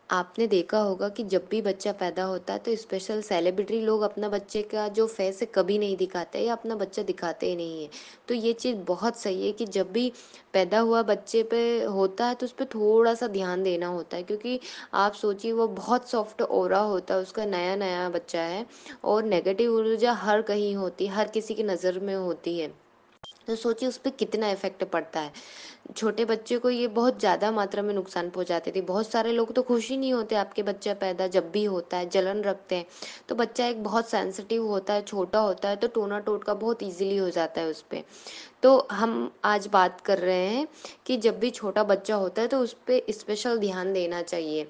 आपने देखा होगा कि जब भी बच्चा पैदा होता है तो स्पेशल सेलिब्रिटी लोग अपना बच्चे का जो फेस है कभी नहीं दिखाते या अपना बच्चा दिखाते ही नहीं है। तो ये चीज़ बहुत सही है कि जब भी पैदा हुआ बच्चे पे होता है तो उस पे थोड़ा-सा ध्यान देना होता है, क्योंकि आप सोचिए वो बहुत सॉफ्ट ऑरा होता है, उसका नया-नया बच्चा है और नेगेटिव ऊर्जा हर कहीं होती है, हर किसी की नज़र में होती है। तो सोचिए उस पे कितना इफ़ेक्ट पड़ता है। छोटे बच्चे को ये बहुत ज़्यादा मात्रा में नुकसान पहुँचाती थी। बहुत सारे लोग तो खुश ही नहीं होते आपके बच्चा पैदा जब भी होता है, जलन रखते हैं। तो बच्चा एक बहुत सेंसिटिव होता है, छोटा होता है तो टोना-टोटका बहुत ईज़िली हो जाता है उस पे। तो हम आज बात कर रहे हैं कि जब भी छोटा बच्चा होता है तो उस पे स्पेशल ध्यान देना चाहिए।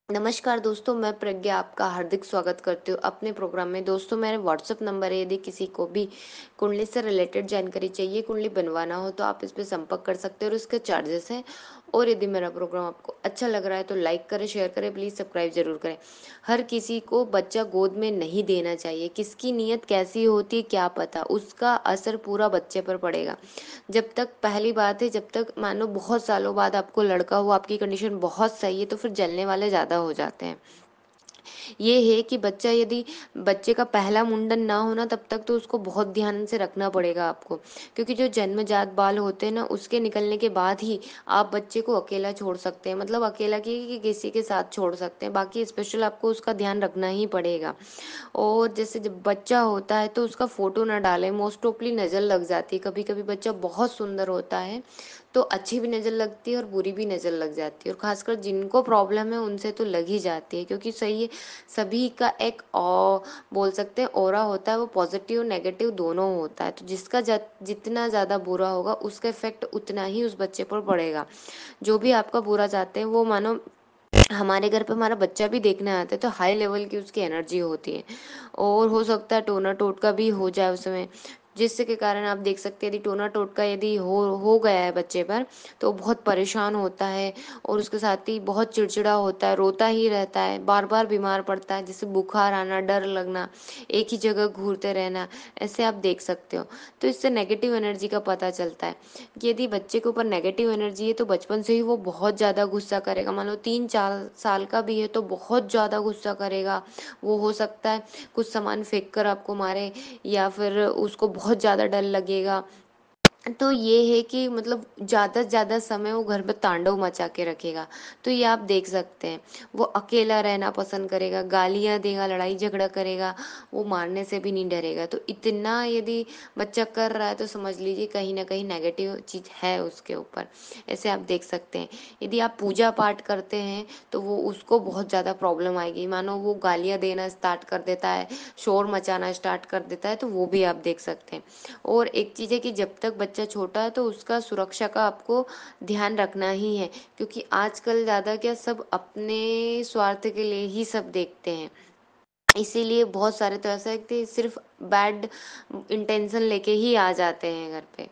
नमस्कार दोस्तों, मैं प्रज्ञा आपका हार्दिक स्वागत करती हूँ अपने प्रोग्राम में। दोस्तों, मेरे व्हाट्सएप नंबर है, यदि किसी को भी कुंडली से रिलेटेड जानकारी चाहिए, कुंडली बनवाना हो तो आप इस पे संपर्क कर सकते हो और इसके चार्जेस हैं। और यदि मेरा प्रोग्राम आपको अच्छा लग रहा है तो लाइक करें, शेयर करें, प्लीज़ सब्सक्राइब जरूर करें। हर किसी को बच्चा गोद में नहीं देना चाहिए। किसकी नीयत कैसी होती है क्या पता, उसका असर पूरा बच्चे पर पड़ेगा। जब तक पहली बात है, जब तक मानो बहुत सालों बाद आपको लड़का हो, आपकी कंडीशन बहुत सही है तो फिर जलने वाले ज़्यादा हो जाते हैं। ये है कि बच्चा यदि बच्चे का पहला मुंडन ना होना तब तक तो उसको बहुत ध्यान से रखना पड़ेगा आपको, क्योंकि जो जन्मजात बाल होते हैं ना उसके निकलने के बाद ही आप बच्चे को अकेला छोड़ सकते हैं, मतलब अकेला कि किसी के साथ छोड़ सकते हैं, बाकी स्पेशल आपको उसका ध्यान रखना ही पड़ेगा। और जैसे जब बच्चा होता है तो उसका फोटो ना डालें, मोस्ट ऑफली नज़र लग जाती है। कभी कभी बच्चा बहुत सुंदर होता है तो अच्छी भी नज़र लगती है और बुरी भी नज़र लग जाती है, और खासकर जिनको प्रॉब्लम है उनसे तो लग ही जाती है, क्योंकि सही है सभी का एक बोल सकते हैं ऑरा होता है, वो पॉजिटिव नेगेटिव दोनों होता है। तो जिसका जितना ज़्यादा बुरा होगा उसका इफेक्ट उतना ही उस बच्चे पर पड़ेगा। जो भी आपका बुरा चाहते हैं वो मानो हमारे घर पे हमारा बच्चा भी देखने आता है तो हाई लेवल की उसकी एनर्जी होती है, और हो सकता है टोना टोटका भी हो जाए उसमें, जिसके कारण आप देख सकते हैं यदि टोना टोटका यदि हो गया है बच्चे पर तो बहुत परेशान होता है और उसके साथ ही बहुत चिड़चिड़ा होता है, रोता ही रहता है, बार बार बीमार पड़ता है, जैसे बुखार आना, डर लगना, एक ही जगह घूरते रहना, ऐसे आप देख सकते हो। तो इससे नेगेटिव एनर्जी का पता चलता है कि यदि बच्चे के ऊपर नेगेटिव एनर्जी है तो बचपन से ही वो बहुत ज़्यादा गुस्सा करेगा। मान लो 3-4 साल का भी है तो बहुत ज़्यादा गुस्सा करेगा। वो हो सकता है कुछ सामान फेंक कर आपको मारे, या फिर उसको बहुत ज़्यादा डर लगेगा। तो ये है कि मतलब ज़्यादा से ज़्यादा समय वो घर में तांडव मचा के रखेगा। तो ये आप देख सकते हैं। वो अकेला रहना पसंद करेगा, गालियाँ देगा, लड़ाई झगड़ा करेगा, वो मारने से भी नहीं डरेगा। तो इतना यदि बच्चा कर रहा है तो समझ लीजिए कहीं न कहीं नेगेटिव चीज़ है उसके ऊपर। ऐसे आप देख सकते हैं। यदि आप पूजा पाठ करते हैं तो वो उसको बहुत ज़्यादा प्रॉब्लम आएगी। मानो वो गालियाँ देना स्टार्ट कर देता है, शोर मचाना स्टार्ट कर देता है, तो वो भी आप देख सकते हैं। और एक चीज़ है कि जब तक बच्चा छोटा है तो उसका सुरक्षा का आपको ध्यान रखना ही है, क्योंकि आजकल ज़्यादा क्या सब अपने स्वार्थ के लिए ही सब देखते हैं। इसीलिए बहुत सारे तो ऐसा है कि सिर्फ बैड इंटेंशन लेके ही आ जाते हैं घर पे।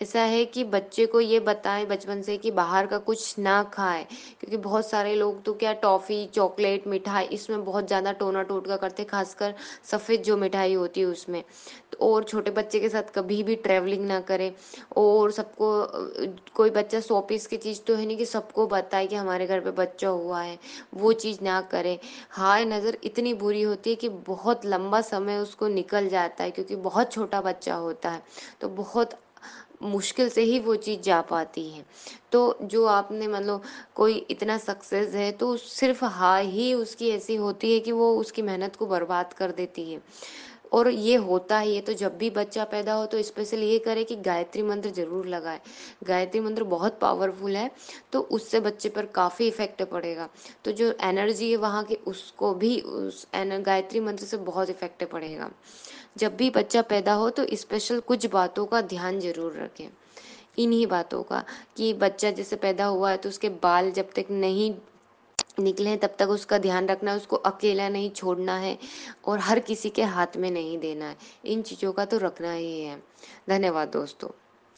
ऐसा है कि बच्चे को ये बताएं बचपन से कि बाहर का कुछ ना खाए, क्योंकि बहुत सारे लोग तो क्या टॉफ़ी, चॉकलेट, मिठाई इसमें बहुत ज़्यादा टोना टोटका करते हैं, खासकर सफ़ेद जो मिठाई होती है उसमें। तो और छोटे बच्चे के साथ कभी भी ट्रैवलिंग ना करें। और सबको कोई बच्चा 100 पीस की चीज़ तो है नहीं कि सबको बताए कि हमारे घर पे बच्चा हुआ है, वो चीज़ ना करें। हाय नज़र इतनी बुरी होती है कि बहुत लंबा समय उसको निकल जाता है, क्योंकि बहुत छोटा बच्चा होता है तो बहुत मुश्किल से ही वो चीज़ जा पाती है। तो जो आपने मतलब कोई इतना सक्सेस है तो सिर्फ हाय ही उसकी ऐसी होती है कि वो उसकी मेहनत को बर्बाद कर देती है। और ये होता ही है। तो जब भी बच्चा पैदा हो तो स्पेशली ये करे कि गायत्री मंत्र जरूर लगाए। गायत्री मंत्र बहुत पावरफुल है, तो उससे बच्चे पर काफ़ी इफेक्ट पड़ेगा। तो जो एनर्जी है वहाँ की उसको भी उस गायत्री मंत्र से बहुत इफेक्ट पड़ेगा। जब भी बच्चा पैदा हो तो स्पेशल कुछ बातों का ध्यान जरूर रखें। इन्हीं बातों का कि बच्चा जैसे पैदा हुआ है तो उसके बाल जब तक नहीं निकले तब तक उसका ध्यान रखना है, उसको अकेला नहीं छोड़ना है और हर किसी के हाथ में नहीं देना है। इन चीज़ों का तो रखना ही है। धन्यवाद दोस्तों।